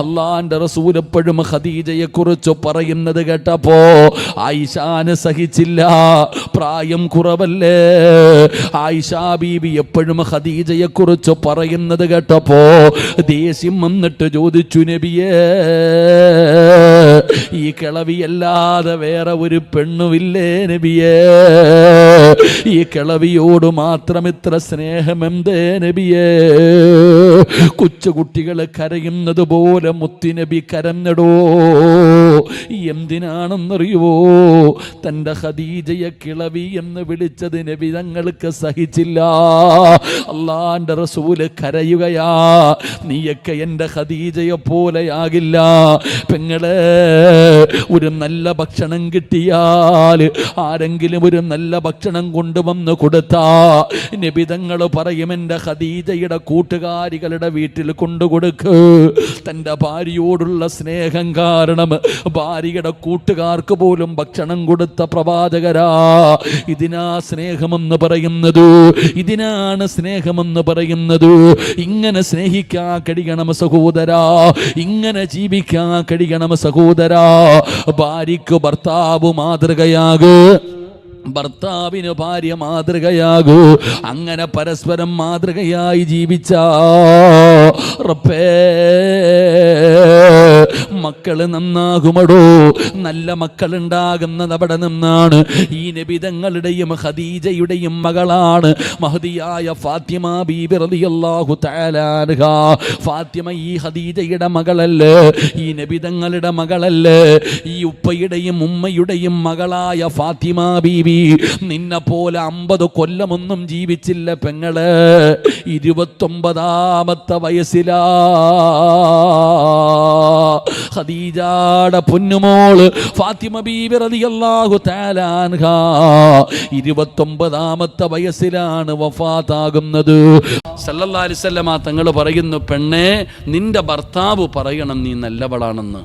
അള്ളാന്റെ റസൂൽ എപ്പോഴും ഖദീജയെ കുറിച്ച് പറയുന്നത് കേട്ടപ്പോ ആയിഷാന് സഹിച്ചില്ല. പ്രായം കുറവല്ലേ? ആയിഷ ബീബി എപ്പോഴും ഖദീജയെ കുറിച്ച് പറയുന്നത് കേട്ടപ്പോ ദേഷ്യം വന്നിട്ട് ചോദിച്ചു, നബിയേ, ഈ കിളവിയല്ലാതെ വേറെ ഒരു പെണ്ണുമില്ലേ നബിയേ? ഈ കിളവിയോട് മാത്രം ഇത്ര സ്നേഹം എന്തേ നബിയേ? കൊച്ചുകുട്ടികൾ കരയുന്നത് പോലെ മുത്തുനബി കരഞ്ഞടോ. എന്തിനാണെന്നറിയുവോ? തൻ്റെ ഖദീജയെ കിളവി എന്ന് വിളിച്ചത് നബി തങ്ങൾക്ക് സഹിച്ചില്ല. അള്ളാന്റെ റസൂല് കരയുകയാ, നീയൊക്കെ എൻ്റെ ഖദീജയെ പോലെയാകില്ല. പെങ്ങളെ, ഒരു നല്ല ഭക്ഷണം കിട്ടിയാൽ, ആരെങ്കിലും ഒരു നല്ല ഭക്ഷണം കൊണ്ടുവന്ന് കൊടുത്താ നബി തങ്ങൾ പറയും, എൻ്റെ ഖദീജയുടെ കൂട്ടുകാരികളുടെ വീട്ടിൽ കൊണ്ടുകൊടുക്ക്. തൻ്റെ ഭാര്യയോടുള്ള സ്നേഹം കാരണം ഭാര്യയുടെ കൂട്ടുകാർക്ക് പോലും ഭക്ഷണം കൊടുത്ത പ്രവാചകരാ. ഇതിനാ സ്നേഹമെന്ന് പറയുന്നത്, ഇതിനാണ് സ്നേഹമെന്ന് പറയുന്നത്. ഇങ്ങനെ സ്നേഹിക്കാൻ കഴിയണം സഹോദരാ, ഇങ്ങനെ ജീവിക്കാൻ കഴിയണം സഹോദരാ. ഭാര്യയ്ക്ക് ഭർത്താവ് മാതൃകയാകൂ, ഭർത്താവിന് ഭാര്യ മാതൃകയാകൂ. അങ്ങനെ പരസ്പരം മാതൃകയായി ജീവിച്ച റബ്ബേ, മക്കള് നന്നാകുമടോ. നല്ല മക്കൾ ഉണ്ടാകുന്നത് അവിടെ നിന്നാണ്. ഈ നബിതങ്ങളുടെയും ഖദീജയുടെയും മകളാണ് മഹദിയായ ഫാത്തിമ ബീബി റളിയല്ലാഹു തആല അൻഹാ. ഫാത്തിമ ഈ ഖദീജയുടെ മകളല്ലേ? ഈ നബിതങ്ങളുടെ മകളല്ലേ? ഈ ഉപ്പയുടെയും ഉമ്മയുടെയും മകളായ ഫാത്തിമ ബീബി നിന്നെ പോലെ 50 കൊല്ലമൊന്നും ജീവിച്ചില്ല പെങ്ങള്. 29ാമത്തെ വയസ്സിലാ ഖദീജയുടെ പൊന്നുമോള് ഫാത്തിമ ബീബി റളിയല്ലാഹു തആല അൻഹാ 29ാമത്തെ വയസ്സിലാണ് വഫാത്താകുന്നത്. സല്ലല്ലാഹു അലൈഹി വസല്ലമ തങ്ങൾ പറയുന്നു, പെണ്ണേ, നിന്റെ ഭർത്താവ് പറയണം നീ നല്ലവളാണെന്ന്.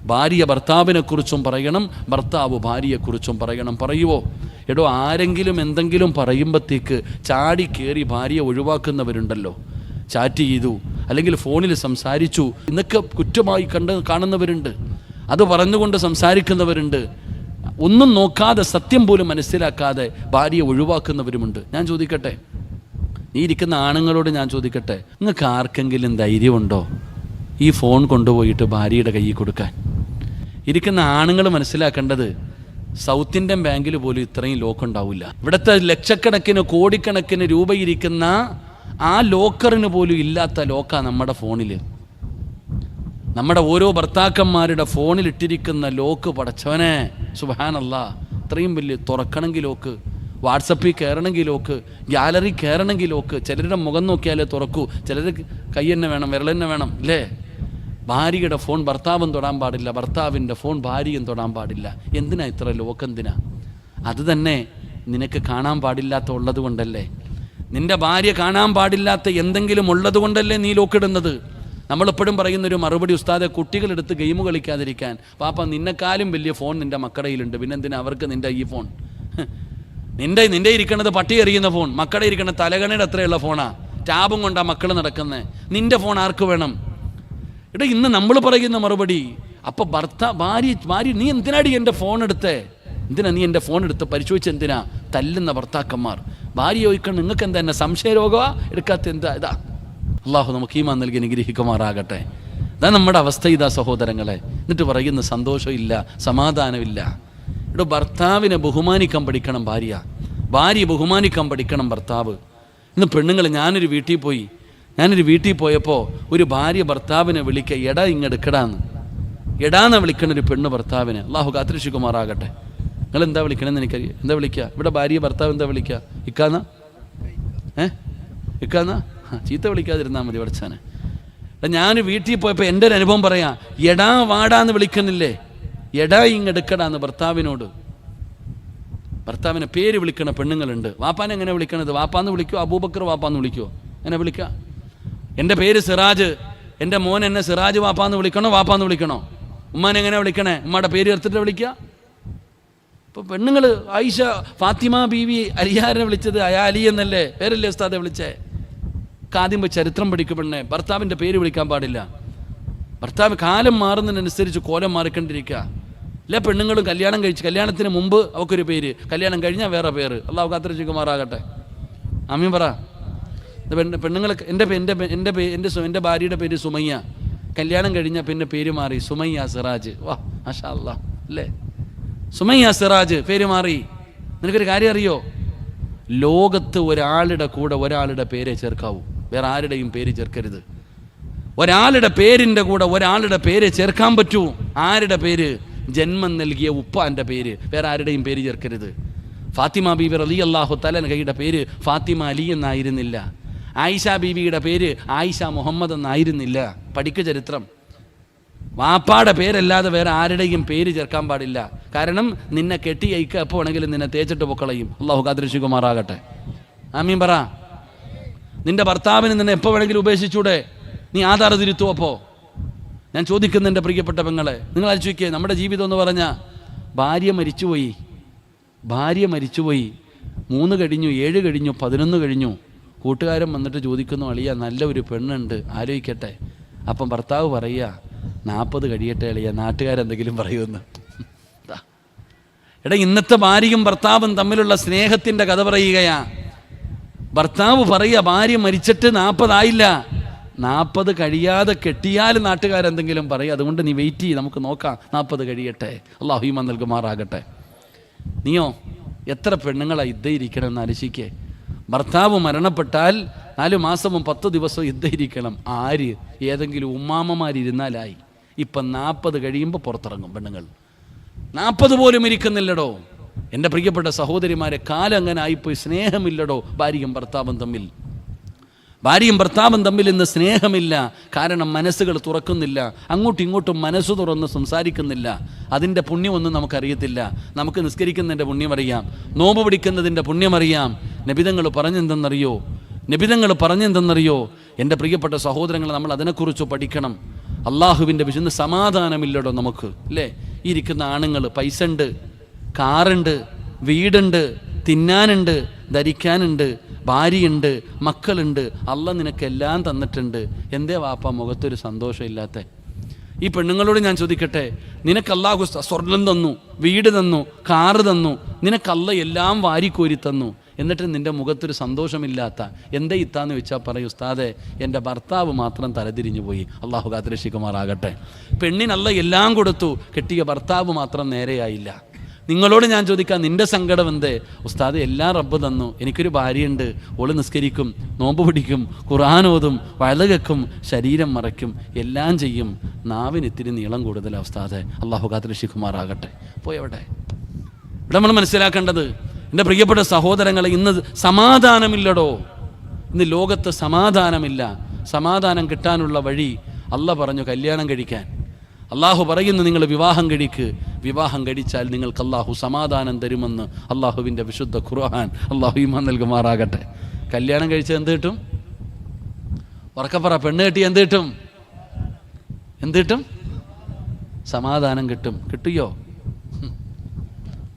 ഭാര്യ ഭർത്താവിനെ കുറിച്ചും പറയണം, ഭർത്താവ് ഭാര്യയെക്കുറിച്ചും പറയണം. പറയുവോ? എടോ, ആരെങ്കിലും എന്തെങ്കിലും പറയുമ്പോഴത്തേക്ക് ചാടി കയറി ഭാര്യയെ ഒഴിവാക്കുന്നവരുണ്ടല്ലോ. ചാറ്റ് ചെയ്തു, അല്ലെങ്കിൽ ഫോണിൽ സംസാരിച്ചു എന്നൊക്കെ കുറ്റമായി കാണുന്നവരുണ്ട്. അത് പറഞ്ഞുകൊണ്ട് സംസാരിക്കുന്നവരുണ്ട്. ഒന്നും നോക്കാതെ, സത്യം പോലും മനസ്സിലാക്കാതെ ഭാര്യയെ ഒഴിവാക്കുന്നവരുമുണ്ട്. ഞാൻ ചോദിക്കട്ടെ, ഈ ഇരിക്കുന്ന ആണുങ്ങളോട് ഞാൻ ചോദിക്കട്ടെ, നിങ്ങൾക്ക് ആർക്കെങ്കിലും ധൈര്യമുണ്ടോ ഈ ഫോൺ കൊണ്ടുപോയിട്ട് ഭാര്യയുടെ കയ്യിൽ കൊടുക്കാൻ? ഇരിക്കുന്ന ആണുങ്ങൾ മനസ്സിലാക്കേണ്ടത്, സൗത്ത് ഇന്ത്യൻ ബാങ്കിൽ പോലും ഇത്രയും ലോക്ക് ഉണ്ടാവില്ല. ഇവിടുത്തെ ലക്ഷക്കണക്കിന് കോടിക്കണക്കിന് രൂപ ഇരിക്കുന്ന ആ ലോക്കറിന് പോലും ഇല്ലാത്ത ലോക്കാ നമ്മുടെ ഫോണിൽ. നമ്മുടെ ഓരോ ഭർത്താക്കന്മാരുടെ ഫോണിൽ ഇട്ടിരിക്കുന്ന ലോക്ക്, പടച്ചവനെ സുബ്ഹാനല്ലാഹ്, ഇത്രയും വലിയ തുറക്കണമെങ്കിൽ ലോക്ക്, വാട്സപ്പിൽ കയറണമെങ്കിൽ ലോക്ക്, ഗ്യാലറി കയറണമെങ്കിൽ ലോക്ക്. ചിലരുടെ മുഖം നോക്കിയാലേ തുറക്കൂ, ചിലർ കൈ തന്നെ വേണം, വിരൽ തന്നെ വേണം, അല്ലേ? ഭാര്യയുടെ ഫോൺ ഭർത്താവും തൊടാൻ പാടില്ല, ഭർത്താവിൻ്റെ ഫോൺ ഭാര്യയും തൊടാൻ പാടില്ല. എന്തിനാ ഇത്ര ലോക്ക്? എന്തിനാ? അത് തന്നെ നിനക്ക് കാണാൻ പാടില്ലാത്ത ഉള്ളത് കൊണ്ടല്ലേ? നിന്റെ ഭാര്യ കാണാൻ പാടില്ലാത്ത എന്തെങ്കിലും ഉള്ളത് കൊണ്ടല്ലേ നീ ലോക്കിടുന്നത്? നമ്മളെപ്പോഴും പറയുന്നൊരു മറുപടി, ഉസ്താദെ, കുട്ടികളെടുത്ത് ഗെയിം കളിക്കാതിരിക്കാൻ. പാപ്പ, നിന്നെക്കാളും വലിയ ഫോൺ നിൻ്റെ മക്കടയിലുണ്ട്, പിന്നെന്തിനാ അവർക്ക് നിൻ്റെ ഈ ഫോൺ? നിൻ്റെ ഇരിക്കണത് പട്ടി എറിയുന്ന ഫോൺ, മക്കളുടെ ഇരിക്കണ തലകണയുടെ അത്രയുള്ള ഫോണാ. ടാബും കൊണ്ടാ മക്കൾ നടക്കുന്നത്. നിൻ്റെ ഫോൺ ആർക്ക് വേണം? എടാ, ഇന്ന് നമ്മൾ പറയുന്ന മറുപടി. അപ്പോൾ ഭാര്യ നീ എന്തിനാടി എൻ്റെ ഫോൺ എടുത്തേ? എന്തിനാ നീ എൻ്റെ ഫോൺ എടുത്ത് പരിശോധിച്ച് എന്തിനാ? തല്ലുന്ന ഭർത്താക്കന്മാർ. ഭാര്യ ചോദിക്കണം, നിങ്ങൾക്ക് എന്താ എന്നെ സംശയരോഗമാ? എടുക്കാത്ത എന്താ? ഇതാ അള്ളാഹു നമുക്ക് ഈമാൻ നൽകി അനുഗ്രഹിക്കുമാറാകട്ടെ. ഇതാ നമ്മുടെ അവസ്ഥ. ഇതാ സഹോദരങ്ങളെ. എന്നിട്ട് പറയുന്ന സന്തോഷമില്ല, സമാധാനമില്ല. ഇവിടെ ഭർത്താവിനെ ബഹുമാനിക്കാൻ പഠിക്കണം ഭാര്യ, ഭാര്യ ബഹുമാനിക്കാൻ പഠിക്കണം ഭർത്താവ്. ഇന്ന് പെണ്ണുങ്ങൾ, ഞാനൊരു വീട്ടിൽ പോയപ്പോൾ ഒരു ഭാര്യ ഭർത്താവിനെ വിളിക്കുക, എടാ ഇങ്ങെടുക്കടാന്ന്. എടാന്നാ വിളിക്കണ ഒരു പെണ്ണ് ഭർത്താവിനെ. അള്ളാഹു കാത്തിരക്ഷിക്കുമാറാകട്ടെ. നിങ്ങൾ എന്താ വിളിക്കണമെന്ന് എനിക്കറിയാം. എന്താ വിളിക്കുക? ഇവിടെ ഭാര്യ ഭർത്താവ് എന്താ വിളിക്കുക? ഇക്കാന്നാ? ഇക്കാന്നാ? ചീത്ത വിളിക്കാതിരുന്നാൽ മതി പഠിച്ചാനെ. ഞാൻ വീട്ടിൽ പോയപ്പോൾ എൻ്റെ ഒരു അനുഭവം പറയാം. എടാ വാടാന്ന് വിളിക്കുന്നില്ലേ? എടാ ഇങ്ങെടുക്കടാന്ന് ഭർത്താവിനോട്. ഭർത്താവിനെ പേര് വിളിക്കണ പെണ്ണുങ്ങളുണ്ട്. വാപ്പാനെ എങ്ങനെ വിളിക്കണത്? വാപ്പാന്ന് വിളിക്കുമോ? അബൂബക്കർ വാപ്പാന്ന് വിളിക്കുമോ? എങ്ങനെ വിളിക്കുക? എൻ്റെ പേര് സിറാജ്, എൻ്റെ മോൻ എന്നെ സിറാജ് വാപ്പാന്ന് വിളിക്കണോ വാപ്പാന്ന് വിളിക്കണോ? ഉമ്മാനെ എങ്ങനെ വിളിക്കണേ? ഉമ്മയുടെ പേര് എടുത്തിട്ട് വിളിക്കുക. ഇപ്പോൾ പെണ്ണുങ്ങൾ ആയിഷ ഫാത്തിമ ബീവി അലിയാരെ വിളിച്ചത് അലി എന്നല്ലേ പേരല്ലേ ഉസ്താദെ വിളിച്ചേ? ആദ്യം പോയി ചരിത്രം പഠിക്കും പെണ്ണെ. ഭർത്താവിൻ്റെ പേര് വിളിക്കാൻ പാടില്ല. ഭർത്താവ് കാലം മാറുന്നതിനനുസരിച്ച് കോലം മാറിക്കൊണ്ടിരിക്കുക. എല്ലാ പെണ്ണുങ്ങളും കല്യാണം കഴിച്ച് കല്യാണത്തിന് മുമ്പ് അവൾക്കൊരു പേര്, കല്യാണം കഴിഞ്ഞാൽ വേറെ പേര്. അള്ളാഹു കാത്തിരക്ഷിക്കുമാറാകട്ടെ. ആമീൻ പറ. പെണ്ണുങ്ങൾ എൻ്റെ ഭാര്യയുടെ പേര് സുമയ്യ, കല്യാണം കഴിഞ്ഞാൽ പിന്നെ പേര് മാറി സുമയ്യ സിറാജ്. വാ മാഷാ അല്ലാഹ് അല്ലേ, സുമയ്യ സിറാജ് പേര് മാറി. നിനക്കൊരു കാര്യം അറിയോ, ലോകത്ത് ഒരാളുടെ കൂടെ ഒരാളുടെ പേരെ ചേർക്കാവൂ, വേറെ ആരുടെയും പേര് ചേർക്കരുത്. ഒരാളുടെ പേരിൻ്റെ കൂടെ ഒരാളുടെ പേര് ചേർക്കാൻ പറ്റൂ. ആരുടെ പേര്? ജന്മം നൽകിയ ഉപ്പാൻ്റെ പേര്, വേറെ ആരുടെയും പേര് ചേർക്കരുത്. ഫാത്തിമ ബീബി റളിയല്ലാഹു തആല അൻഹയുടെ പേര് ഫാത്തിമ അലി എന്നായിരുന്നില്ല. ആയിഷ ബീവിയുടെ പേര് ആയിഷ മുഹമ്മദ് എന്നായിരുന്നില്ല. പഠിക്ക ചരിത്രം. വാപ്പാടെ പേരല്ലാതെ വേറെ ആരുടെയും പേര് ചേർക്കാൻ പാടില്ല. കാരണം നിന്നെ കെട്ടി അയക്കുക എപ്പോൾ വേണമെങ്കിലും നിന്നെ തേച്ചിട്ട് പൊക്കളയും. അള്ളാഹു കാത്തിരക്ഷിക്കുമാറാകട്ടെ. ആമീൻ പറ. നിന്റെ ഭർത്താവിന് നിന്നെ എപ്പോൾ വേണമെങ്കിലും ഉപേക്ഷിച്ചൂടെ? നീ ആധാർ തിരുത്തുവോ? അപ്പോൾ ഞാൻ ചോദിക്കുന്ന എൻ്റെ പ്രിയപ്പെട്ട പെങ്ങളെ, നിങ്ങൾ ആലോചിക്കുക, നമ്മുടെ ജീവിതം എന്ന് പറഞ്ഞാൽ ഭാര്യ മരിച്ചുപോയി, 3 കഴിഞ്ഞു, 7 കഴിഞ്ഞു, 11 കഴിഞ്ഞു. കൂട്ടുകാരൻ വന്നിട്ട് ചോദിക്കുന്നു, അളിയ നല്ല ഒരു പെണ്ണുണ്ട്, ആലോചിക്കട്ടെ. അപ്പം ഭർത്താവ് പറയുക 40 കഴിയട്ടെ അളിയ, നാട്ടുകാരെന്തെങ്കിലും പറയുമെന്ന്. എടാ, ഇന്നത്തെ ഭാര്യയും ഭർത്താവും തമ്മിലുള്ള സ്നേഹത്തിൻ്റെ കഥ പറയുകയാ. ഭർത്താവ് പറയുക ഭാര്യ മരിച്ചിട്ട് 40 ആയില്ല, 40 കഴിയാതെ കെട്ടിയാൽ നാട്ടുകാരെന്തെങ്കിലും പറയും. അതുകൊണ്ട് നീ വെയിറ്റ് ചെയ്യ്, നമുക്ക് നോക്കാം, 40 കഴിയട്ടെ. അല്ലാഹു ഈമാൻ നൽകുമാറാകട്ടെ. നീയോ എത്ര പെണ്ണുങ്ങളാണ് ഇരിക്കണമെന്ന് ആലോചിക്കേ. ഭർത്താവ് മരണപ്പെട്ടാൽ 4 മാസവും 10 ദിവസവും ഇരിക്കണം. ആര്? ഏതെങ്കിലും ഉമ്മാമ്മമാരിരുന്നാലായി. ഇപ്പം 40 കഴിയുമ്പോൾ പുറത്തിറങ്ങും പെണ്ണുങ്ങൾ. 40 പോലും ഇരിക്കുന്നില്ലടോ. എൻ്റെ പ്രിയപ്പെട്ട സഹോദരിമാരെ, കാലം അങ്ങനെ ആയിപ്പോയി. സ്നേഹമില്ലടോ ഭാര്യയും ഭർത്താവും തമ്മിൽ ഇന്ന് സ്നേഹമില്ല. കാരണം മനസ്സുകൾ തുറക്കുന്നില്ല, അങ്ങോട്ടും ഇങ്ങോട്ടും മനസ്സ് തുറന്ന് സംസാരിക്കുന്നില്ല. അതിൻ്റെ പുണ്യമൊന്നും നമുക്കറിയത്തില്ല. നമുക്ക് നിസ്കരിക്കുന്നതിൻ്റെ പുണ്യമറിയാം, നോമ്പ് പിടിക്കുന്നതിൻ്റെ പുണ്യമറിയാം. നബിതങ്ങൾ പറഞ്ഞെന്തെന്നറിയോ എൻ്റെ പ്രിയപ്പെട്ട സഹോദരങ്ങൾ, നമ്മൾ അതിനെക്കുറിച്ച് പഠിക്കണം. അള്ളാഹുവിൻ്റെ വിശുദ്ധ സമാധാനമില്ലടോ നമുക്ക്, അല്ലേ? ഇരിക്കുന്ന ആണുങ്ങൾ പൈസ ഉണ്ട്, കാറുണ്ട്, വീടുണ്ട്, തിന്നാനുണ്ട്, ധരിക്കാനുണ്ട്, ഭാര്യയുണ്ട്, മക്കളുണ്ട്, അള്ളാഹ് നിനക്കെല്ലാം തന്നിട്ടുണ്ട്. എന്തേ വാപ്പ മുഖത്തൊരു സന്തോഷമില്ലാത്ത? ഈ പെണ്ണുങ്ങളോട് ഞാൻ ചോദിക്കട്ടെ, നിനക്ക് അള്ളാഹു സ്വർണം തന്നു, വീട് തന്നു, കാറ് തന്നു, നിനക്ക് അള്ളാഹ് എല്ലാം വാരിക്കോരി തന്നു, എന്നിട്ട് നിൻ്റെ മുഖത്തൊരു സന്തോഷമില്ലാത്ത എന്തേ ഇത്താന്ന് ചോദിച്ചാൽ പറയൂ, ഉസ്താദെ എൻ്റെ ഭർത്താവ് മാത്രം തലതിരിഞ്ഞു പോയി. അള്ളാഹു കാത്തിരക്ഷിക്കുമാറാകട്ടെ. പെണ്ണിനല്ല എല്ലാം കൊടുത്തു, കെട്ടിയ ഭർത്താവ് മാത്രം നേരെയായില്ല. നിങ്ങളോട് ഞാൻ ചോദിക്കാം, നിൻ്റെ സങ്കടം എന്തേ? ഉസ്താദ് എല്ലാം റബ്ബ് തന്നു, എനിക്കൊരു ഭാര്യയുണ്ട്, ഓള് നിസ്കരിക്കും, നോമ്പ് പിടിക്കും, ഖുർആൻ ഓതും, വഴുകക്കും, ശരീരം മറയ്ക്കും, എല്ലാം ചെയ്യും, നാവിന് ഇത്തിരി നീളം കൂടുതലാണ് ഉസ്താദെ. അള്ളാഹു കാത്തിരക്ഷിക്കുമാറാകട്ടെ. പോയവിടെ ഇവിടെ നമ്മൾ മനസ്സിലാക്കേണ്ടത്, എൻ്റെ പ്രിയപ്പെട്ട സഹോദരങ്ങളെ, ഇന്ന് സമാധാനമില്ലടോ. ഇന്ന് ലോകത്ത് സമാധാനമില്ല. സമാധാനം കിട്ടാനുള്ള വഴി അള്ളാഹ് പറഞ്ഞു കല്യാണം കഴിക്കാൻ. അള്ളാഹു പറയുന്നു, നിങ്ങൾ വിവാഹം കഴിക്ക്, വിവാഹം കഴിച്ചാൽ നിങ്ങൾക്ക് അള്ളാഹു സമാധാനം തരുമെന്ന് അള്ളാഹുവിൻ്റെ വിശുദ്ധ ഖുർആൻ. അള്ളാഹു ഈമാൻ നൽകുമാറാകട്ടെ. കല്യാണം കഴിച്ചാൽ എന്ത് കിട്ടും? ഉറക്കപ്പറ. പെണ്ണ് കെട്ടി എന്ത് കിട്ടും? സമാധാനം കിട്ടും. കിട്ടിയോ?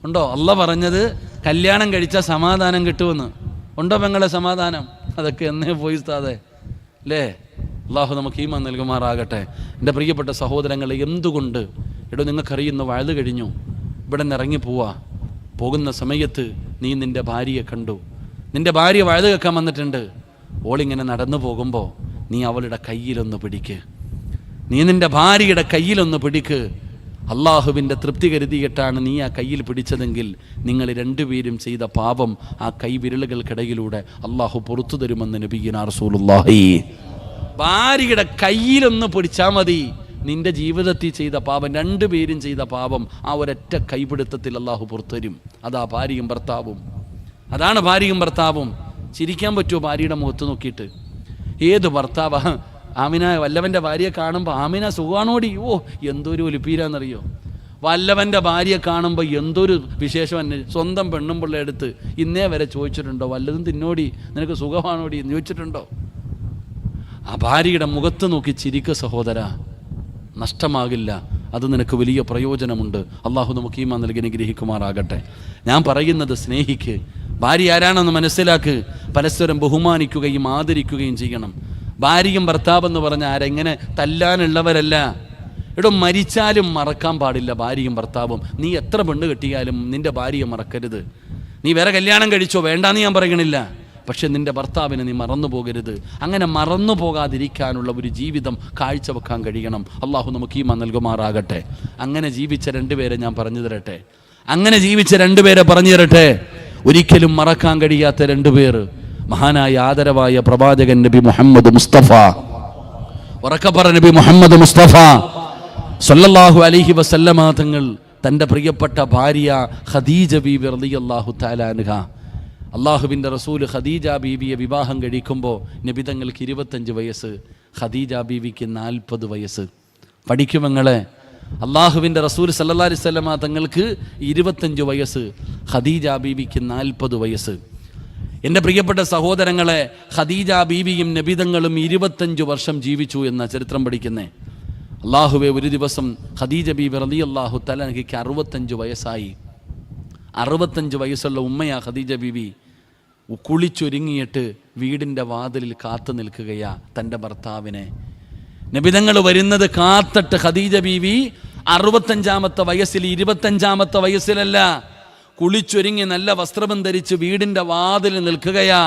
ഉണ്ടോ? അള്ളാഹ് പറഞ്ഞത് കല്യാണം കഴിച്ചാൽ സമാധാനം കിട്ടുമെന്ന്. ഉണ്ടോ പെങ്ങളെ സമാധാനം? അതൊക്കെ എന്നേ പോയി ഉസ്താദേ, അല്ലേ? അള്ളാഹു നമുക്ക് ഈമാൻ നൽകുമാറാകട്ടെ. എൻ്റെ പ്രിയപ്പെട്ട സഹോദരങ്ങളെ, എന്തുകൊണ്ട് നിങ്ങൾക്കറിയുന്ന വഴുത് കഴിഞ്ഞു, ഇവിടെ നിന്ന് ഇറങ്ങി പോകുന്ന സമയത്ത് നീ നിൻ്റെ ഭാര്യയെ കണ്ടു. നിൻ്റെ ഭാര്യ വഴുത് കേൾക്കാൻ വന്നിട്ടുണ്ട്. ഓളിങ്ങനെ നടന്നു പോകുമ്പോൾ നീ അവളുടെ കയ്യിലൊന്ന് പിടിക്ക്. നീ നിൻ്റെ ഭാര്യയുടെ കയ്യിലൊന്ന് പിടിക്ക്. അള്ളാഹുവിൻ്റെ തൃപ്തി കരുതിയിട്ടാണ് നീ ആ കയ്യിൽ പിടിച്ചതെങ്കിൽ നിങ്ങൾ രണ്ടുപേരും ചെയ്ത പാപം ആ കൈവിരലുകൾക്കിടയിലൂടെ അള്ളാഹു പുറത്തു തരുമെന്ന് നബിയുനാ റസൂലുള്ളാഹി. ഭാര്യയുടെ കയ്യിലൊന്ന് പിടിച്ചാൽ മതി. നിന്റെ ജീവിതത്തിൽ ചെയ്ത പാപം, രണ്ടുപേരും ചെയ്ത പാപം ആ ഒരൊറ്റ കൈപിടുത്തത്തിൽ അള്ളാഹു പുറത്തുതരും. അതാണ് ഭാര്യയും ഭർത്താവും. ചിരിക്കാൻ പറ്റുമോ ഭാര്യയുടെ മുഖത്ത് നോക്കിയിട്ട്? ഏത് ഭർത്താവാ ആമിന വല്ലവൻ്റെ ഭാര്യയെ കാണുമ്പോൾ ആമിന സുഖാണോടി? ഓ എന്തൊരു ഒലിപ്പീരാന്നറിയോ? വല്ലവൻ്റെ ഭാര്യയെ കാണുമ്പോൾ എന്തൊരു വിശേഷം. സ്വന്തം പെണ്ണും പിള്ളേ എടുത്ത് ഇന്നേ വരെ ചോദിച്ചിട്ടുണ്ടോ, വല്ലതും തിന്നോടി, നിനക്ക് സുഖമാണോടി എന്ന് ചോദിച്ചിട്ടുണ്ടോ? ആ ഭാര്യയുടെ മുഖത്ത് നോക്കി ചിരിക്ക സഹോദര, നഷ്ടമാകില്ല. അത് നിനക്ക് വലിയ പ്രയോജനമുണ്ട്. അള്ളാഹു നമുക്ക് ഈമാൻ നൽകി അനുഗ്രഹിക്കുമാറാകട്ടെ. ഞാൻ പറയുന്നത് സ്നേഹിക്ക്. ഭാര്യ ആരാണെന്ന് മനസ്സിലാക്ക്. പരസ്പരം ബഹുമാനിക്കുകയും ആദരിക്കുകയും ചെയ്യണം. ഭാര്യയും ഭർത്താവെന്ന് പറഞ്ഞ ആരെങ്ങനെ തല്ലാനുള്ളവരല്ല. എടോ, മരിച്ചാലും മറക്കാൻ പാടില്ല ഭാര്യയും ഭർത്താവും. നീ എത്ര പെണ്ണ് കെട്ടിയാലും നിന്റെ ഭാര്യയെ മറക്കരുത്. നീ വേറെ കല്യാണം കഴിച്ചോ, വേണ്ടാന്ന് ഞാൻ പറയണില്ല, പക്ഷെ നിന്റെ ഭർത്താവിനെ നീ മറന്നു പോകരുത്. അങ്ങനെ മറന്നു പോകാതിരിക്കാനുള്ള ഒരു ജീവിതം കാഴ്ചവെക്കാൻ കഴിയണം. അള്ളാഹു നമുക്ക് ഈമാൻ നൽകുമാറാകട്ടെ. അങ്ങനെ ജീവിച്ച രണ്ടുപേരെ ഞാൻ പറഞ്ഞു തരട്ടെ. ഒരിക്കലും മറക്കാൻ കഴിയാത്ത രണ്ടുപേർ, മഹാനായ ആദരവായ പ്രവാചകൻ നബി മുഹമ്മദ് മുസ്തഫ, ഉറക്കപ്പറ നബി മുഹമ്മദ് മുസ്തഫ സല്ലല്ലാഹു അലൈഹി വസല്ലമ തങ്ങൾ തൻ്റെ പ്രിയപ്പെട്ട ഭാര്യ ഖദീജ ബീബി റളിയല്ലാഹു തആല അൻഹ, അള്ളാഹുവിൻ്റെ റസൂല് ഖദീജ ബീവിയെ വിവാഹം കഴിക്കുമ്പോൾ നബി തങ്ങൾക്ക് 25 വയസ്സ്, ഖദീജ ബീവിക്ക് 40 വയസ്സ്. പഠിക്കുമങ്ങളെ, അള്ളാഹുവിൻ്റെ റസൂൽ സല്ലല്ലാഹു അലൈഹി വസല്ലമ തങ്ങൾക്ക് 25 വയസ്സ്, ഖദീജ ബീവിക്ക് 40 വയസ്സ്. എൻ്റെ പ്രിയപ്പെട്ട സഹോദരങ്ങളെ, ഖദീജ ബീവിയും നബിതങ്ങളും 25 വർഷം ജീവിച്ചു എന്ന ചരിത്രം പഠിക്കുന്നേ. അള്ളാഹുവെ, ഒരു ദിവസം ഖദീജ ബീബി റളിയല്ലാഹു തആല അൻഹയ്ക്ക് 65 വയസ്സായി. 65 വയസ്സുള്ള ഉമ്മയാ ഖദീജ ബീബി കുളിച്ചൊരുങ്ങിയിട്ട് വീടിൻ്റെ വാതിലിൽ കാത്തു നിൽക്കുകയാ തൻ്റെ ഭർത്താവിനെ. നബിതങ്ങൾ വരുന്നത് കാത്തിട്ട് ഖദീജ ബീവി 65-ാമത്തെ വയസ്സിൽ, 25-ാമത്തെ വയസ്സിലല്ല, കുളിച്ചൊരുങ്ങി നല്ല വസ്ത്രം ധരിച്ച് വീടിൻ്റെ വാതിൽ നിൽക്കുകയാ.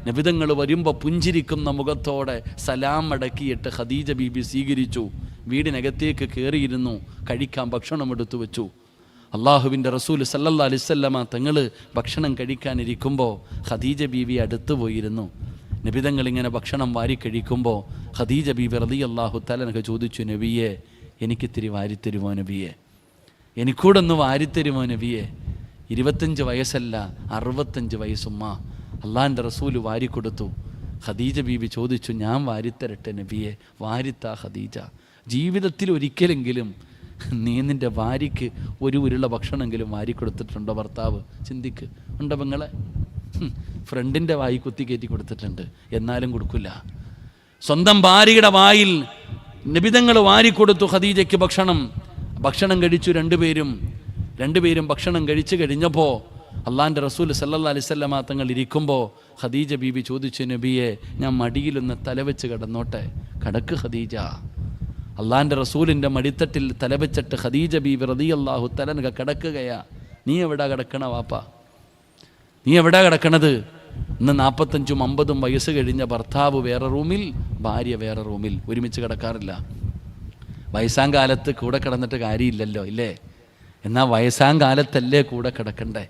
നബിതങ്ങൾ വരുമ്പോൾ പുഞ്ചിരിക്കുന്ന മുഖത്തോടെ സലാം അടക്കിയിട്ട് ഖദീജ ബീബി സ്വീകരിച്ചു. വീടിനകത്തേക്ക് കയറിയിരുന്നു, കഴിക്കാൻ ഭക്ഷണം എടുത്തു വെച്ചു. അള്ളാഹുവിൻ്റെ റസൂൽ സല്ലല്ലാഹു അലൈഹി വസല്ലമ തങ്ങൾ ഭക്ഷണം കഴിക്കാനിരിക്കുമ്പോൾ ഖദീജ ബീവി അടുത്തു പോയിരുന്നു. നബിതങ്ങൾ ഇങ്ങനെ ഭക്ഷണം വാരി കഴിക്കുമ്പോൾ ഖദീജ ബീബി റളിയല്ലാഹു തആല അൻഹ ചോദിച്ചു, നബിയെ, എനിക്കിത്തിരി വാരിത്തരുമോ നബിയെ, എനിക്കൂടെ ഒന്ന് വാരിത്തരുമോ നബിയെ? 25 വയസ്സല്ല, 65 വയസ്സുമ്മ. അള്ളാഹിൻ്റെ റസൂല് വാരിക്കൊടുത്തു. ഖദീജ ബീബി ചോദിച്ചു, ഞാൻ വാരിത്തരട്ടെ നബിയെ? വാരിത്താ ഖദീജ. ജീവിതത്തിൽ ഒരിക്കലെങ്കിലും നീ നിൻ്റെ ഭാര്യയ്ക്ക് ഒരു ഉരുള ഭക്ഷണമെങ്കിലും വാരിക്കൊടുത്തിട്ടുണ്ടോ ഭർത്താവ്? ചിന്തിക്ക്. ഉണ്ടോ പെങ്ങളെ? ഫ്രണ്ടിൻ്റെ വായി കുത്തി കയറ്റി കൊടുത്തിട്ടുണ്ട്, എന്നാലും കൊടുക്കില്ല. സ്വന്തം ഭാര്യയുടെ വായിൽ നബിതങ്ങൾ വാരിക്കൊടുത്തു ഖദീജയ്ക്ക് ഭക്ഷണം കഴിച്ചു. രണ്ടുപേരും ഭക്ഷണം കഴിച്ചു കഴിഞ്ഞപ്പോൾ അള്ളാഹിൻ്റെ റസൂൽ സല്ലല്ലാഹു അലൈഹി വസല്ലമ തങ്ങൾ ഇരിക്കുമ്പോൾ ഖദീജ ബീബി ചോദിച്ചു, നബിയെ, ഞാൻ മടിയിലൊന്ന് തലവെച്ച് കിടന്നോട്ടെ? കടക്ക് ഖദീജ. അള്ളാഹിൻ്റെ റസൂലിൻ്റെ മടിത്തട്ടിൽ തലവെച്ചിട്ട് ഖദീജ ബീബി റളിയല്ലാഹു തആല അൻഹ കിടക്കുകയാ. നീ എവിടാ കിടക്കണ വാപ്പ? നീ എവിടാ കിടക്കണത്? ഇന്ന് 45-ഉം 50-ഉം വയസ്സ് കഴിഞ്ഞ ഭർത്താവ് വേറെ റൂമിൽ, ഭാര്യ വേറെ റൂമിൽ, ഒരുമിച്ച് കിടക്കാറില്ല. വയസ്സാം കാലത്ത് കൂടെ കിടന്നിട്ട് കാര്യമില്ലല്ലോ, ഇല്ലേ? എന്നാൽ വയസ്സാം കാലത്തല്ലേ കൂടെ കിടക്കണ്ടേ?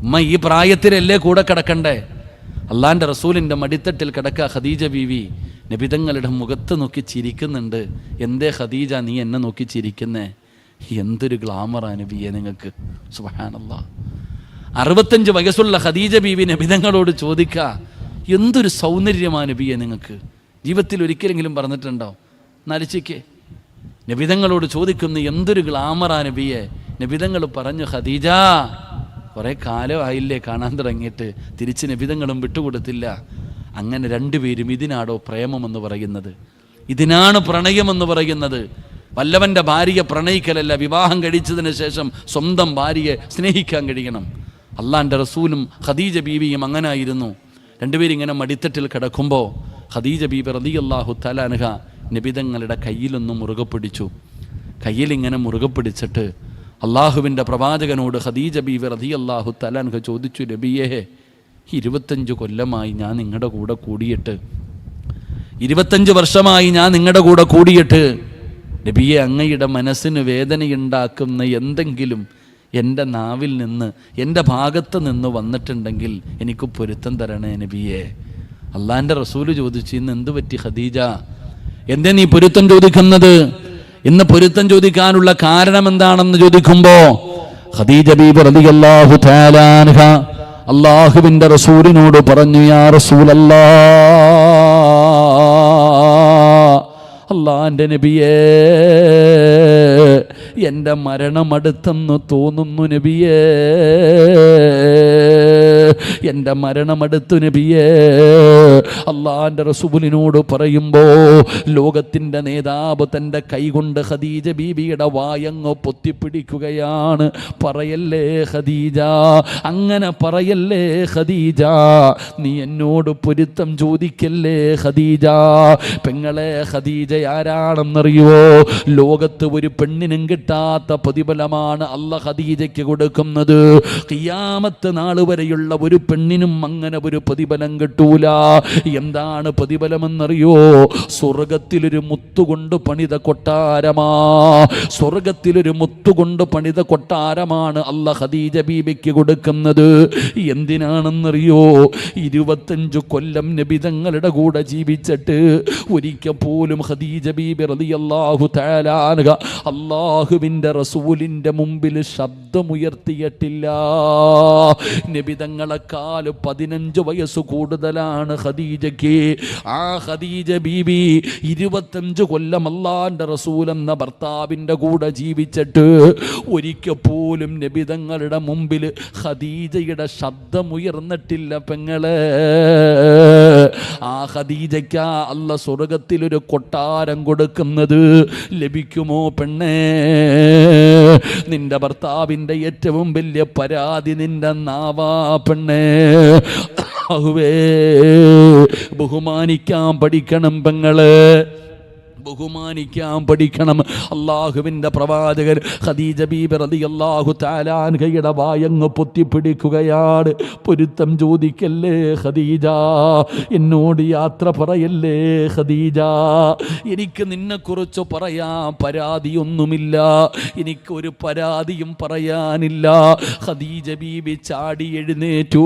ഉമ്മ ഈ പ്രായത്തിലല്ലേ കൂടെ കിടക്കണ്ടേ? അള്ളാഹിൻ്റെ റസൂലിൻ്റെ മടിത്തട്ടിൽ കിടക്കുക ഖദീജ ബീവി. നബിതങ്ങളുടെ മുഖത്ത് നോക്കി ചിരിക്കുന്നുണ്ട്. എന്തേ ഖദീജ നീ എന്നെ നോക്കി ചിരിക്കുന്നേ? എന്തൊരു ഗ്ലാമറാ നബിയെ നിങ്ങൾക്ക്! സുബ്ഹാനല്ലാഹ്. 65 വയസ്സുള്ള ഖദീജ ബീവി നബിതങ്ങളോട് ചോദിക്കുക, എന്തൊരു സൗന്ദര്യമാണ് നബിയെ നിങ്ങൾക്ക്? ജീവിതത്തിൽ ഒരിക്കലെങ്കിലും പറഞ്ഞിട്ടുണ്ടോ? നരച്ചിക്കേ. നബിതങ്ങളോട് ചോദിക്കുന്നു, എന്തൊരു ഗ്ലാമറാ നബിയെ? നബിതങ്ങൾ പറഞ്ഞു, ഖദീജ, കുറേ കാലമായില്ലേ കാണാൻ തുടങ്ങിയിട്ട്? തിരിച്ച് നബിതങ്ങളും വിട്ടുകൊടുത്തില്ല. അങ്ങനെ രണ്ടുപേരും, ഇതിനാടോ പ്രേമമെന്ന് പറയുന്നത്? ഇതിനാണ് പ്രണയമെന്ന് പറയുന്നത്? വല്ലവൻ്റെ ഭാര്യയെ പ്രണയിക്കലല്ല, വിവാഹം കഴിച്ചതിന് ശേഷം സ്വന്തം ഭാര്യയെ സ്നേഹിക്കാൻ കഴിയണം. അള്ളാഹിൻ്റെ റസൂലും ഖദീജ ബീവിയും അങ്ങനായിരുന്നു. രണ്ടുപേരും ഇങ്ങനെ മടിത്തട്ടിൽ കിടക്കുമ്പോൾ ഖദീജ ബീബി റളിയല്ലാഹു തആല അൻഹ നബിതങ്ങളുടെ കയ്യിലൊന്ന് മുറുകെ പിടിച്ചു. കയ്യിലിങ്ങനെ മുറുകെ പിടിച്ചിട്ട് അള്ളാഹുവിൻ്റെ പ്രവാചകനോട് ഖദീജ ബീബി റളിയല്ലാഹു തആല അൻഹ ചോദിച്ചു, നബിയേ, 25 കൊല്ലമായി ഞാൻ നിങ്ങളുടെ കൂടെ കൂടിയിട്ട്, 25 വർഷമായി ഞാൻ നിങ്ങളുടെ കൂടെ കൂടിയിട്ട്, നബിയെ, അങ്ങയുടെ മനസ്സിന് വേദനയുണ്ടാക്കുന്ന എന്തെങ്കിലും എൻ്റെ നാവിൽ നിന്ന്, എൻ്റെ ഭാഗത്ത് നിന്ന് വന്നിട്ടുണ്ടെങ്കിൽ എനിക്ക് പൊരുത്തം തരണേ നബിയെ. അള്ളാഹിൻ്റെ റസൂല് ചോദിച്ചു, ഇന്ന് എന്ത് പറ്റി ഖദീജ? എന്തേ നീ പൊരുത്തം ചോദിക്കുന്നത്? ഇന്ന് പൊരുത്തം ചോദിക്കാനുള്ള കാരണം എന്താണെന്ന് ചോദിക്കുമ്പോ ഖദീജ ബീബി റളിയല്ലാഹു തആല അൻഹ അല്ലാഹുവിൻ്റെ റസൂലിനോട് പറഞ്ഞു, യാ റസൂലല്ലാഹ്, അല്ലാഹുവിൻ്റെ നബിയേ, എൻ്റെ മരണമടുത്തെന്ന് തോന്നുന്നു നബിയേ, എൻ്റെ മരണമടുത്തു നബിയേ. അള്ളാന്റെ റസൂലിനോട് പറയുമ്പോ ലോകത്തിന്റെ നേതാവ് തൻ്റെ കൈകൊണ്ട് ഖദീജ ബീബിയുടെ വായങ്ങ് പൊത്തിപ്പിടിക്കുകയാണ്. പറയല്ലേ ഖദീജ, അങ്ങനെ പറയല്ലേ ഖദീജ, നീ എന്നോട് പൊരുത്തം ചോദിക്കല്ലേ ഖദീജ. പെങ്ങളെ, ഖദീജ ആരാണെന്നറിയോ? ലോകത്ത് ഒരു പെണ്ണിനും കിട്ടാത്ത പ്രതിഫലമാണ് അല്ലാഹ് ഖദീജയ്ക്ക് കൊടുക്കുന്നത്. ഖിയാമത്ത് നാൾ വരെയുള്ള ഒരു പെണ്ണിനും അങ്ങനെ ഒരു പ്രതിഫലം കിട്ടൂല. എന്താണ് പ്രതിഫലമെന്നറിയോ? സ്വർഗത്തിലൊരു മുത്തുകൊണ്ട് പണിത കൊട്ടാരമാ. സ്വർഗത്തിലൊരു മുത്തുകൊണ്ട് പണിത കൊട്ടാരമാണ് അല്ലാഹ് ഖദീജ ബീബിക്ക് കൊടുക്കുന്നത്. എന്തിനാണെന്നറിയോ? 25 കൊല്ലം നബി തങ്ങളുടെ കൂടെ ജീവിച്ചിട്ട് ഒരിക്കൽ പോലും ഖദീജ ബീബി റളിയല്ലാഹു തആല അൻഹ അല്ലാഹുവിൻ്റെ റസൂലിൻ്റെ മുമ്പിൽ ശബ്ദമുയർത്തിയിട്ടില്ല. നബി തങ്ങളെക്കാൾ 15 വയസ്സ് കൂടുതലാണ് ഖദീജയ്ക്ക്. ആ ഖദീജ ബീബി 25 കൊല്ലം അല്ലാഹുവിൻ്റെ റസൂൽ എന്ന ഭർത്താവിൻ്റെ കൂടെ ജീവിച്ചിട്ട് ഒരിക്കൽ പോലും നബി തങ്ങളുടെ മുമ്പിൽ ഖദീജയുടെ ശബ്ദമുയർന്നിട്ടില്ല. പെങ്ങളെ, ആ ഖദീജയ്ക്ക് അല്ലാഹ് സ്വർഗത്തിലൊരു കൊട്ടാരം കൊടുക്കുന്നത് ലഭിക്കുമോ പെണ്ണേ? നിന്റെ ഭർത്താവിൻ്റെ ഏറ്റവും വലിയ പരാതി നിന്റെ നാവാ പെണ്ണേ. ബഹുമാനിക്കാൻ പഠിക്കണം പെങ്ങളെ, ബഹുമാനിക്കാൻ പഠിക്കണം. അള്ളാഹുവിൻ്റെ പ്രവാചകൻ ഖദീജ ബീബി റളിയല്ലാഹു തആല അൻഹയുടെ വായങ്ങ് പൊത്തിപ്പിടിക്കുകയാണ്. പൊരുത്തം ചോദിക്കല്ലേ ഖദീജ, എന്നോട് യാത്ര പറയല്ലേ ഖദീജ. എനിക്ക് നിന്നെക്കുറിച്ച് പറയാൻ പരാതിയൊന്നുമില്ല, എനിക്കൊരു പരാതിയും പറയാനില്ല. ഖദീജ ബീബി ചാടി എഴുന്നേറ്റു,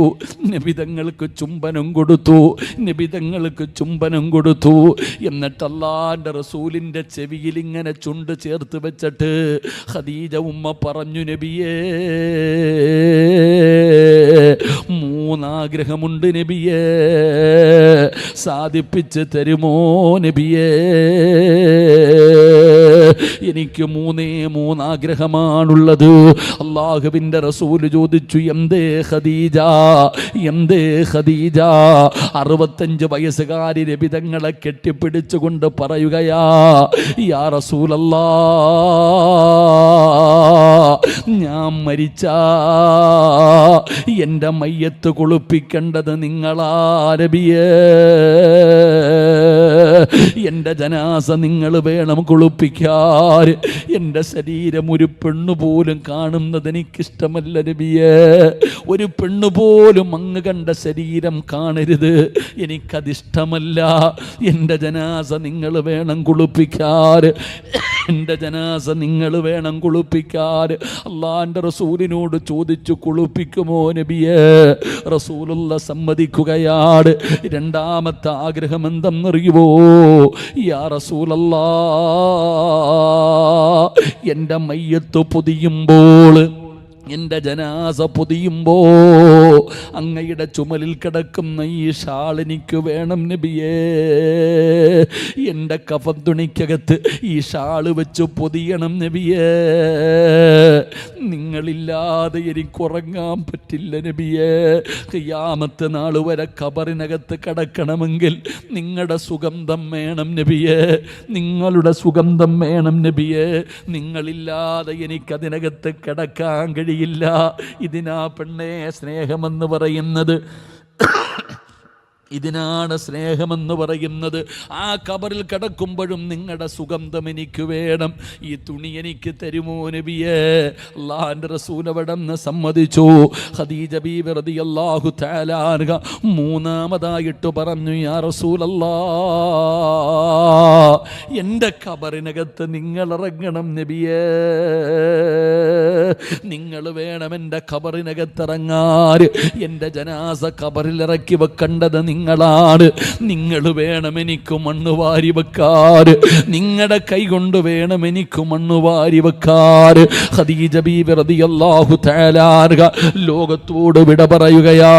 നബിതങ്ങൾക്ക് ചുംബനം കൊടുത്തു, നബിതങ്ങൾക്ക് ചുംബനം കൊടുത്തു. എന്നിട്ട് അല്ലാഹുവിൻ്റെ റസൂലിൻ്റെ ചെവിയിൽ ഇങ്ങനെ ചുണ്ട് ചേർത്ത് വെച്ചിട്ട് ഖദീജ ഉമ്മ പറഞ്ഞു, നബിയേ, 3 ആഗ്രഹമുണ്ട് നബിയേ, സാധിപ്പിച്ച് തരുമോ നബിയേ? എനിക്ക് 3 ആഗ്രഹമാണുള്ളത്. അള്ളാഹുവിൻ്റെ റസൂല് ചോദിച്ചു, എന്തേ ഖദീജ, എന്തേ ഖദീജ? 65 വയസ്സുകാരി നബി തങ്ങളെ കെട്ടിപ്പിടിച്ചുകൊണ്ട് പറയുകയാ, യാ റസൂലല്ലാഹ്, ഞാൻ മരിച്ചാ എൻ്റെ മയ്യത്ത് കുളിപ്പിക്കേണ്ടത് നിങ്ങളാ നബിയേ. എൻ്റെ ജനാസ നിങ്ങൾ വേണം കുളിപ്പിക്കാൻ. എൻ്റെ ശരീരം ഒരു പെണ്ണുപോലും കാണുന്നത് എനിക്കിഷ്ടമല്ല നബിയേ. ഒരു പെണ്ണുപോലും അങ്ങ് കണ്ട ശരീരം കാണരുത്, എനിക്കതിഷ്ടമല്ല. എൻ്റെ ജനാസ നിങ്ങൾ വേണം കുളിപ്പിക്കാൻ, എൻ്റെ ജനാസ നിങ്ങൾ വേണം കുളിപ്പിക്കാൻ. അള്ളാൻ്റെ റസൂലിനോട് ചോദിച്ചു, കുളിപ്പിക്കുമോ നബിയേ? റസൂലുള്ള സമ്മതിക്കുകയാണ്. 2ാമത്തെ ആഗ്രഹം എന്തെന്നറിയുമോ? യാ റസൂലല്ലാഹ്, എൻ്റെ മയ്യത്ത് പൊതിയുമ്പോൾ, എൻ്റെ ജനാസ പൊതിയുമ്പോ അങ്ങയുടെ ചുമലിൽ കിടക്കുന്ന ഈ ഷാൾ എനിക്ക് വേണം നബിയേ. എൻ്റെ കഫൻ തുണിക്കകത്ത് ഈ ഷാള് വെച്ച് പൊതിയണം നബിയേ. നിങ്ങളില്ലാതെ എനിക്കുറങ്ങാൻ പറ്റില്ല നബിയേ. ഖിയാമത്ത് നാൾ വരെ ഖബറിനകത്ത് കിടക്കണമെങ്കിൽ നിങ്ങളുടെ സുഗന്ധം വേണം നബിയേ, നിങ്ങളുടെ സുഗന്ധം വേണം നബിയേ. നിങ്ങളില്ലാതെ എനിക്കതിനകത്ത് കിടക്കാൻ കഴിയില്ല. ഇതിനാ പെണ്ണേ സ്നേഹമെന്ന് പറയുന്നത്, ഇതിനാണ് സ്നേഹമെന്ന് പറയുന്നത്. ആ ഖബറിൽ കിടക്കുമ്പോഴും നിങ്ങളുടെ സുഗന്ധം എനിക്ക് വേണം. ഈ തുണി എനിക്ക് തരുമോ നബിയേ? അല്ലാഹുവിൻ്റെ റസൂൽ അവിടെന്ന് സമ്മതിച്ചു. ഖദീജ ബീബി റളിയല്ലാഹു തആല അൻഹ 3ാമതായിട്ട് പറഞ്ഞു, യാ റസൂലല്ലാഹ്, എൻ്റെ ഖബറിനകത്ത് നിങ്ങൾ ഇറങ്ങണം നബിയേ. നിങ്ങൾ വേണം എൻ്റെ ഖബറിനകത്ത് ഇറങ്ങാൻ. എൻ്റെ ജനാസ ഖബറിൽ ഇറക്കി വെക്കേണ്ടത് നിങ്ങളാണ്. നിങ്ങൾ വേണം എനിക്ക് മണ്ണ് വാരി വെക്കാറ്, നിങ്ങളുടെ കൈ കൊണ്ട് വേണം എനിക്ക് മണ്ണ് വാരി വെക്കാറ്. ഖദീജ ബീബി റളിയല്ലാഹു തആല അൻഹ ലോകത്തോട് വിട പറയുകയാ.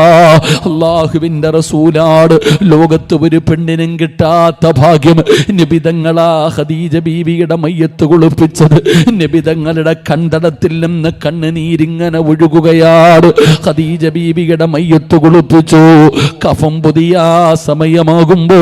അല്ലാഹുവിൻ്റെ റസൂലാണ്. ലോകത്ത് ഒരു പെണ്ണിനും കിട്ടാത്ത ഭാഗ്യം നബി തങ്ങളാ ഖദീജ ബീവിയുടെ മയ്യത്ത് കുളിപ്പിച്ചത്. നബി തങ്ങളുടെ കണ്ടടത്തിൽ നിന്ന് കണ്ണുനീരിങ്ങനെ ഒഴുകുകയാണ്. ഖദീജ ബീബിയുടെ മയ്യത്ത് കുളിപ്പിച്ചു. കഫം പുതിയ സമയമാകുമ്പോ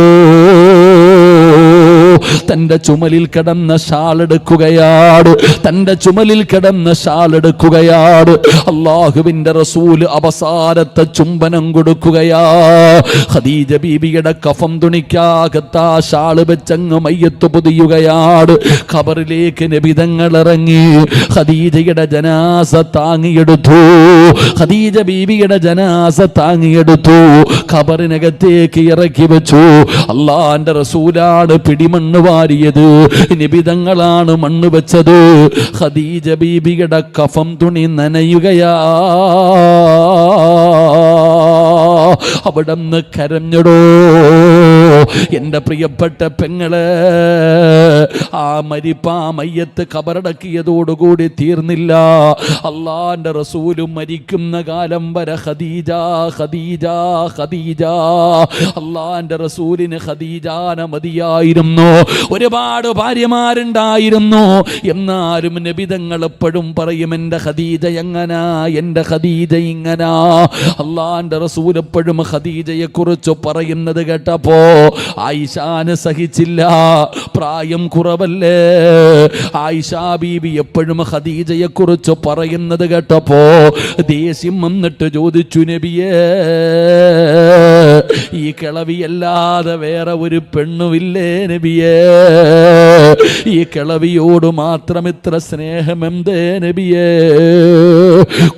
തന്റെ ചുമലിൽ കിടന്ന ഷാളെടുക്കുകയാണ്. തന്റെ ചുമലിൽ കിടന്ന ഷാളെടുക്കുകയാണ്. അല്ലാഹുവിന്റെ റസൂല് അവസാനത്തെ ചുംബനം കൊടുക്കുകയാ. ഖദീജ ബീബിയുടെ കഫം തുണിക്കാകത്ത ഷാള് വെച്ചങ്ങ് മയ്യത്ത് പൊതിയുകയാണ്. ഖബറിലേക്ക് നബി തങ്ങൾ ഇറങ്ങി ഖദീജയുടെ ജനാസ താങ്ങിയെടുത്തു. ഖദീജ ബീബിയുടെ ജനാസ താങ്ങിയെടുത്തു. ഖബറിനകത്തേക്ക് ഇറക്കി വെച്ചു. അല്ലാഹുവിന്റെ റസൂലാണ് പിടിമണ്ണ് വാരിയത്. നിബിതങ്ങളാണ് മണ്ണ് വെച്ചത്. ഖദീജ ബീബിയുടെ കഫം തുണി നനയുകയാ. അവിടന്ന് കരഞ്ഞടോ എന്റെ പ്രിയപ്പെട്ട പെങ്ങള്. ആ മയ്യത്ത് ഖബറടക്കിയതോടുകൂടി തീർന്നില്ല. അല്ലാഹുവിന്റെ റസൂലും മരിക്കുന്ന കാലം വരെ ഖദീജ ഖദീജ ഖദീജ. അല്ലാഹുവിന്റെ റസൂലിന് ഖദീജാന മതിയായിരുന്നു. ഒരുപാട് ഭാര്യമാരുണ്ടായിരുന്നു. എന്നാലും നബിതങ്ങൾ എപ്പോഴും പറയും എന്റെ ഖദീജ എങ്ങനാ, എന്റെ ഖദീജ ഇങ്ങനാ. അല്ലാഹുവിന്റെ റസൂൽ എപ്പോഴും ഖദീജയെ കുറിച്ച് പറയുന്നത് കേട്ടപ്പോ ആയിഷാന് സഹിച്ചില്ല. പ്രായം കുറവല്ലേ. ആയിഷ ബീബി എപ്പോഴും ഖദീജയെ കുറിച്ച് പറയുന്നത് കേട്ടപ്പോ ദേഷ്യം വന്നിട്ട് ചോദിച്ചു, നബിയേ ഈ കിളവിയല്ലാതെ വേറെ ഒരു പെണ്ണുമില്ലേ നബിയേ? ഈ കിളവിയോട് മാത്രം ഇത്ര സ്നേഹം എന്തേ നബിയേ?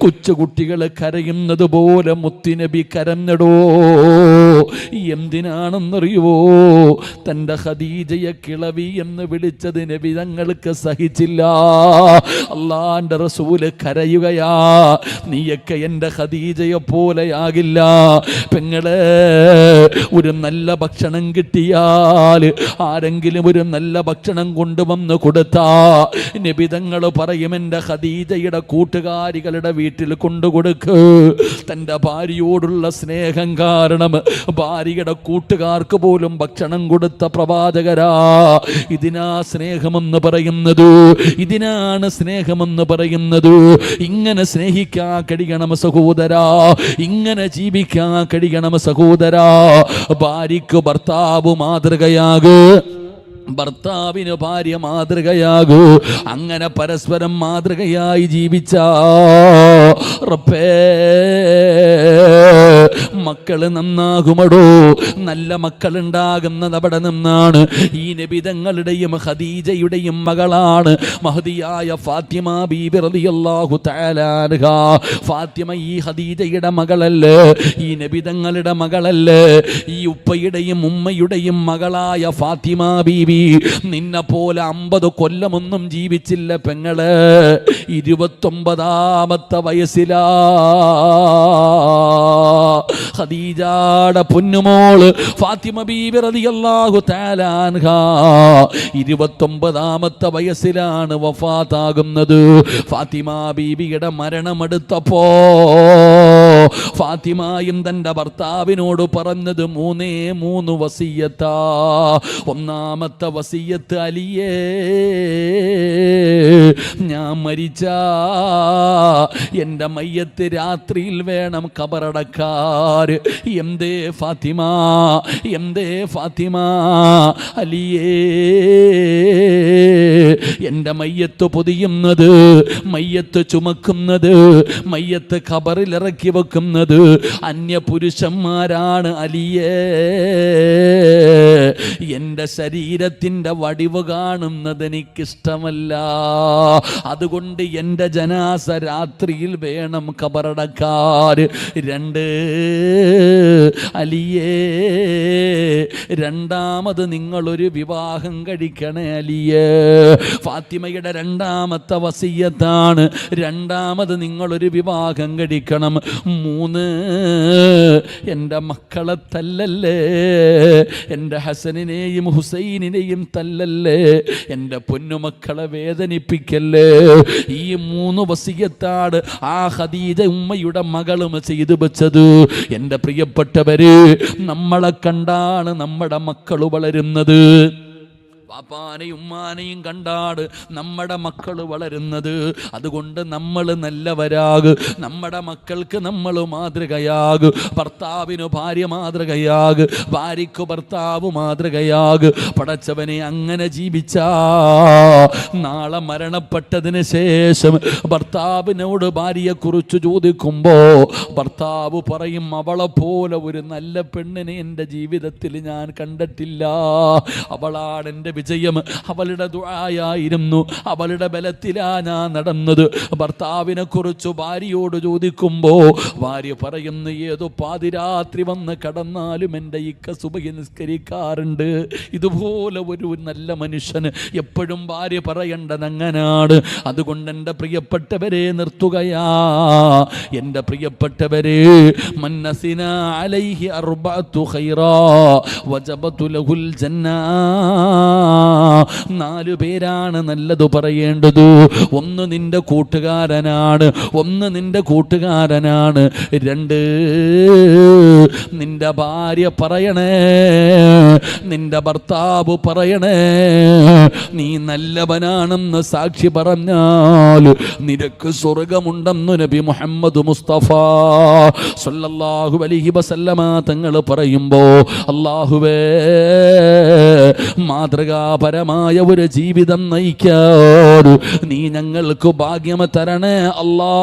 കൊച്ചുകുട്ടികൾ കരയുന്നത് പോലെ മുത്തുനബി കരഞ്ഞടോ. എന്തിനാണെന്നറിയുവോ? തന്റെ ഖദീജയെ കിളവി എന്ന് വിളിച്ചത് നബി തങ്ങൾക്ക് സഹിച്ചില്ല. അല്ലാഹുവിന്റെ റസൂല് കരയുകയാ. നീയൊക്കെ എൻ്റെ ഖദീജയെ പോലെയാകില്ല പെങ്ങളെ. ഒരു നല്ല ഭക്ഷണം കിട്ടിയാൽ ആരെങ്കിലും ഒരു നല്ല ഭക്ഷണം കൊണ്ടുവന്ന് കൊടുത്താ നബി തങ്ങൾ പറയും എൻ്റെ ഖദീജയുടെ കൂട്ടുകാരികളുടെ വീട്ടിൽ കൊണ്ടുകൊടുക്ക്. തൻ്റെ ഭാര്യയോടുള്ള സ്നേഹം കാരണം ഭാര്യയുടെ കൂട്ടുകാർക്ക് പോലും ഭക്ഷണം കൊടുത്ത പ്രവാചകരാ. ഇതിനാ സ്നേഹമെന്ന് പറയുന്നത്. ഇതിനാണ് സ്നേഹമെന്ന് പറയുന്നത്. ഇങ്ങനെ സ്നേഹിക്കാൻ കഴിയണം സഹോദരാ. ഇങ്ങനെ ജീവിക്കാൻ കഴിയണം സഹോദരാ. ഭാര്യയ്ക്ക് ഭർത്താവ് മാതൃകയാകൂ, ഭർത്താവിന് ഭാര്യ മാതൃകയാകൂ. അങ്ങനെ പരസ്പരം മാതൃകയായി ജീവിച്ച റബ്ബേ മക്കള് നന്നാകുമടോ. നല്ല മക്കളുണ്ടാകുന്നത് അവിടെ നിന്നാണ്. ഈ നബിതങ്ങളുടെയും ഖദീജയുടെയും മകളാണ് മഹദിയായ ഫാത്തിമ ബീബി റളിയല്ലാഹു തആല അൻഹാ. ഫാത്തിമ ഈ ഖദീജയുടെ മകളല്ലേ? ഈ നബിതങ്ങളുടെ മകളല്ലേ? ഈ ഉപ്പയുടെയും ഉമ്മയുടെയും മകളായ ഫാത്തിമ ബീബി നിന്നെ പോലെ 50 കൊല്ലമൊന്നും ജീവിച്ചില്ല പെങ്ങള്. 29ാമത്തെ വയസ്സിലാ ഖദീജയുടെ പൊന്നുമോള് ഫാത്തിമ ബീബി റളിയല്ലാഹു തആല അൻഹാ 29ാമത്തെ വയസ്സിലാണ് വഫാത്താകുന്നത്. ഫാത്തിമ ബീബിയുടെ മരണമെടുത്തപ്പോ ഫാത്തിമയും തന്റെ ഭർത്താവിനോട് പറഞ്ഞത് 3 വസിയത്താ. ഒന്നാമത്തെ വസിയത്ത് അലിയേ, ഞാൻ മരിച്ച എൻ്റെ മയ്യത്ത് രാത്രിയിൽ വേണം ഖബറടക്കാൻ. എന്തേ ഫാത്തിമ, എന്തേ ഫാത്തിമ? അലിയേ, എൻ്റെ മയ്യത്ത് പൊതിയുന്നത്, മയ്യത്ത് ചുമക്കുന്നത്, മയ്യത്ത് ഖബറിൽ ഇറക്കി വെക്കുന്നത് അന്യപുരുഷന്മാരാണ് അലിയേ. എൻ്റെ ശരീരത്തിൻ്റെ വടിവ് കാണുന്നത് എനിക്കിഷ്ടമല്ല. അതുകൊണ്ട് എൻ്റെ ജനാസ രാത്രിയിൽ വേണം ഖബറടക്കാൻ. 2 അലിയേ, രണ്ടാമത് നിങ്ങളൊരു വിവാഹം കഴിക്കണേ അലിയേ. ഫാത്തിമയുടെ 2ാമത്തെ വസിയത്താണ്. രണ്ടാമത് നിങ്ങളൊരു വിവാഹം കഴിക്കണം. 3 എൻ്റെ മക്കളെ തല്ലല്ലേ, എൻ്റെ ഹസനിനെയും ഹുസൈനിനെയും തല്ലല്ലേ, എൻ്റെ പൊന്നുമക്കളെ വേദനിപ്പിക്കല്ലേ. ഈ 3 വസിയത്താണ് ആ ഖദീജ ഉമ്മയുടെ മകളും ചെയ്തു വെച്ചത്. എൻ്റെ പ്രിയപ്പെട്ടവര്, നമ്മളെ കണ്ടാണ് നമ്മുടെ മക്കൾ വളരുന്നത്. വാപ്പാനെയും ഉമ്മാനെയും കണ്ടാട് നമ്മുടെ മക്കൾ വളരുന്നത്. അതുകൊണ്ട് നമ്മൾ നല്ലവരാകു, നമ്മുടെ മക്കൾക്ക് നമ്മൾ മാതൃകയാകു, ഭർത്താവിന് ഭാര്യ മാതൃകയാകു, ഭാര്യയ്ക്ക് ഭർത്താവ് മാതൃകയാകു. പടച്ചവനെ അങ്ങനെ ജീവിച്ചാ നാളെ മരണപ്പെട്ടതിന് ശേഷം ഭർത്താവിനോട് ഭാര്യയെക്കുറിച്ച് ചോദിക്കുമ്പോ ഭർത്താവ് പറയും, അവളെ പോലെ ഒരു നല്ല പെണ്ണിനെ എൻ്റെ ജീവിതത്തിൽ ഞാൻ കണ്ടിട്ടില്ല, അവളാണ് എൻ്റെ വിജയം, അവളുടെ ദുആയായിരുന്നു, അവളുടെ ബലത്തിലാ ഞാൻ നടന്നത്. ഭർത്താവിനെ കുറിച്ച് ഭാര്യയോട് ചോദിക്കുമ്പോ ഭാര്യ പറയുന്നു, ഏതോ പാതിരാത്രി വന്ന് കടന്നാലും എൻ്റെ ഇക്ക സുബഹി നിസ്കരിക്കാറുണ്ട്. ഇതുപോലെ ഒരു നല്ല മനുഷ്യന് എപ്പോഴും ഭാര്യ പറയേണ്ടത് അങ്ങനാണ്. അതുകൊണ്ട് എൻ്റെ പ്രിയപ്പെട്ടവരെ നിർത്തുകയാ, എൻ്റെ പ്രിയപ്പെട്ടവരെ, മന്നസിന അലൈഹി അർബഅതു ഖൈറാ വജബതു ലഹുൽ ജന്ന. 4 പേരാണ് നല്ലത് പറയേണ്ടത്. ഒന്ന് നിന്റെ കൂട്ടുകാരനാണ്, 2 നിന്റെ ഭാര്യ പറയണേ, നിന്റെ ഭർത്താവ് പറയണേ. നീ നല്ലവനാണെന്ന് സാക്ഷി പറഞ്ഞാൽ നിനക്ക് സ്വർഗമുണ്ടെന്ന് നബി മുഹമ്മദ് മുസ്തഫ സല്ലല്ലാഹു അലൈഹി വസല്ലമ തങ്ങൾ പറയുമ്പോ, അല്ലാഹുവേ മാതൃകാപരമായ ഒരു ജീവിതം നയിക്കാൻ നീ ഞങ്ങൾക്ക് ഭാഗ്യം തരണേ അല്ലാ.